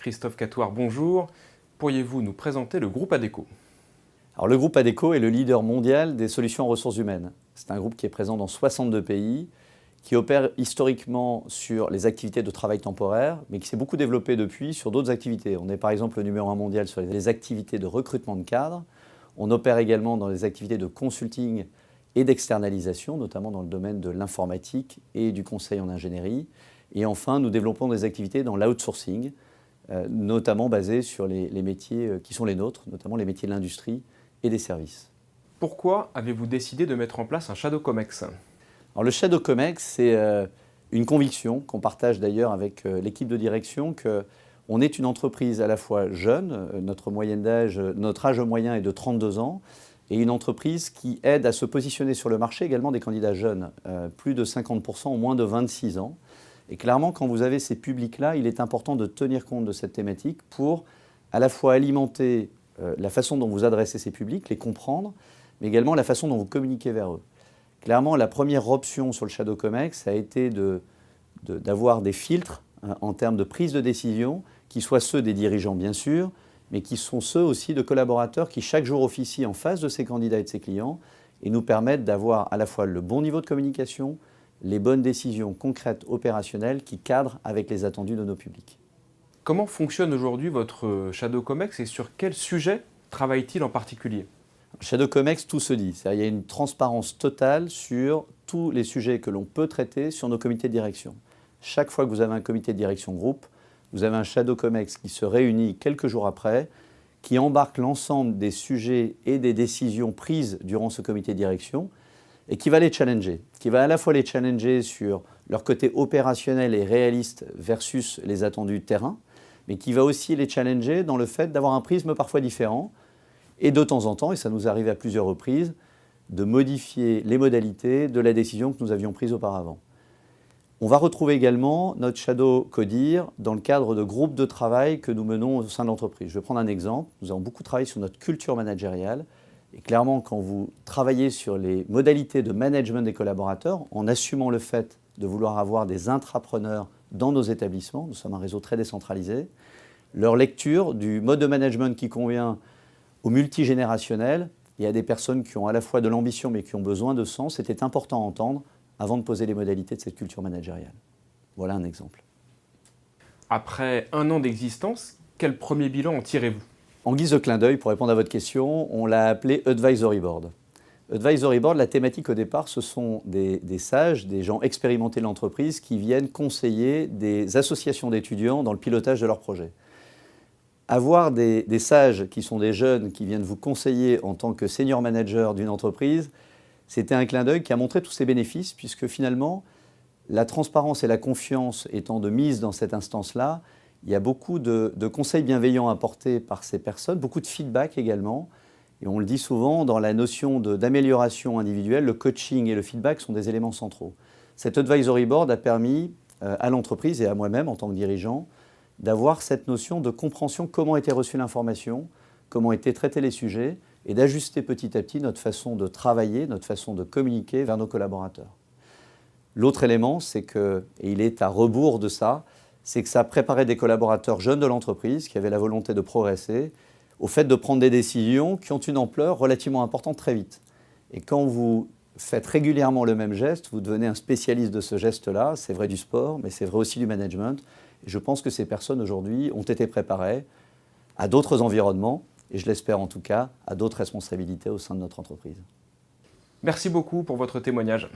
Christophe Catoire, bonjour. Pourriez-vous nous présenter le groupe Adecco? Alors, le groupe Adecco est le leader mondial des solutions en ressources humaines. C'est un groupe qui est présent dans 62 pays, qui opère historiquement sur les activités de travail temporaire, mais qui s'est beaucoup développé depuis sur d'autres activités. On est par exemple le numéro 1 mondial sur les activités de recrutement de cadres. On opère également dans les activités de consulting et d'externalisation, notamment dans le domaine de l'informatique et du conseil en ingénierie. Et enfin, nous développons des activités dans l'outsourcing, notamment basées sur les métiers qui sont les nôtres, notamment les métiers de l'industrie et des services. Pourquoi avez-vous décidé de mettre en place un Shadow Comex? Alors, le Shadow Comex, c'est une conviction qu'on partage d'ailleurs avec l'équipe de direction qu'on est une entreprise à la fois jeune, notre âge moyen est de 32 ans, et une entreprise qui aide à se positionner sur le marché également des candidats jeunes, plus de 50% ont moins de 26 ans. Et clairement, quand vous avez ces publics-là, il est important de tenir compte de cette thématique pour à la fois alimenter la façon dont vous adressez ces publics, les comprendre, mais également la façon dont vous communiquez vers eux. Clairement, la première option sur le Shadow Comex a été d'avoir des filtres en termes de prise de décision, qui soient ceux des dirigeants bien sûr, mais qui sont ceux aussi de collaborateurs qui chaque jour officient en face de ces candidats et de ces clients et nous permettent d'avoir à la fois le bon niveau de communication, les bonnes décisions concrètes, opérationnelles qui cadrent avec les attendus de nos publics. Comment fonctionne aujourd'hui votre Shadow Comex et sur quel sujet travaille-t-il en particulier? Shadow Comex, tout se dit. Il y a une transparence totale sur tous les sujets que l'on peut traiter sur nos comités de direction. Chaque fois que vous avez un comité de direction groupe, vous avez un Shadow Comex qui se réunit quelques jours après, qui embarque l'ensemble des sujets et des décisions prises durant ce comité de direction et qui va les challenger. Qui va à la fois les challenger sur leur côté opérationnel et réaliste versus les attendus terrain, mais qui va aussi les challenger dans le fait d'avoir un prisme parfois différent et de temps en temps, et ça nous arrive à plusieurs reprises, de modifier les modalités de la décision que nous avions prise auparavant. On va retrouver également notre Shadow Codir dans le cadre de groupes de travail que nous menons au sein de l'entreprise. Je vais prendre un exemple. Nous avons beaucoup travaillé sur notre culture managériale. Et clairement, quand vous travaillez sur les modalités de management des collaborateurs, en assumant le fait de vouloir avoir des intrapreneurs dans nos établissements, nous sommes un réseau très décentralisé, leur lecture du mode de management qui convient au multigénérationnel, il y a des personnes qui ont à la fois de l'ambition mais qui ont besoin de sens, c'était important à entendre avant de poser les modalités de cette culture managériale. Voilà un exemple. Après un an d'existence, quel premier bilan en tirez-vous? En guise de clin d'œil, pour répondre à votre question, on l'a appelé Advisory Board. Advisory Board, la thématique au départ, ce sont des sages, des gens expérimentés de l'entreprise qui viennent conseiller des associations d'étudiants dans le pilotage de leurs projets. Avoir des sages qui sont des jeunes qui viennent vous conseiller en tant que senior manager d'une entreprise, c'était un clin d'œil qui a montré tous ses bénéfices puisque finalement, la transparence et la confiance étant de mise dans cette instance-là, il y a beaucoup de conseils bienveillants apportés par ces personnes, beaucoup de feedback également. Et on le dit souvent, dans la notion d'amélioration individuelle, le coaching et le feedback sont des éléments centraux. Cet Advisory Board a permis à l'entreprise et à moi-même en tant que dirigeant d'avoir cette notion de compréhension comment était reçue l'information, comment étaient traités les sujets et d'ajuster petit à petit notre façon de travailler, notre façon de communiquer vers nos collaborateurs. L'autre élément, c'est que, et il est à rebours de ça, c'est que ça préparait des collaborateurs jeunes de l'entreprise qui avaient la volonté de progresser au fait de prendre des décisions qui ont une ampleur relativement importante très vite. Et quand vous faites régulièrement le même geste, vous devenez un spécialiste de ce geste-là. C'est vrai du sport, mais c'est vrai aussi du management. Et je pense que ces personnes aujourd'hui ont été préparées à d'autres environnements et je l'espère en tout cas à d'autres responsabilités au sein de notre entreprise. Merci beaucoup pour votre témoignage.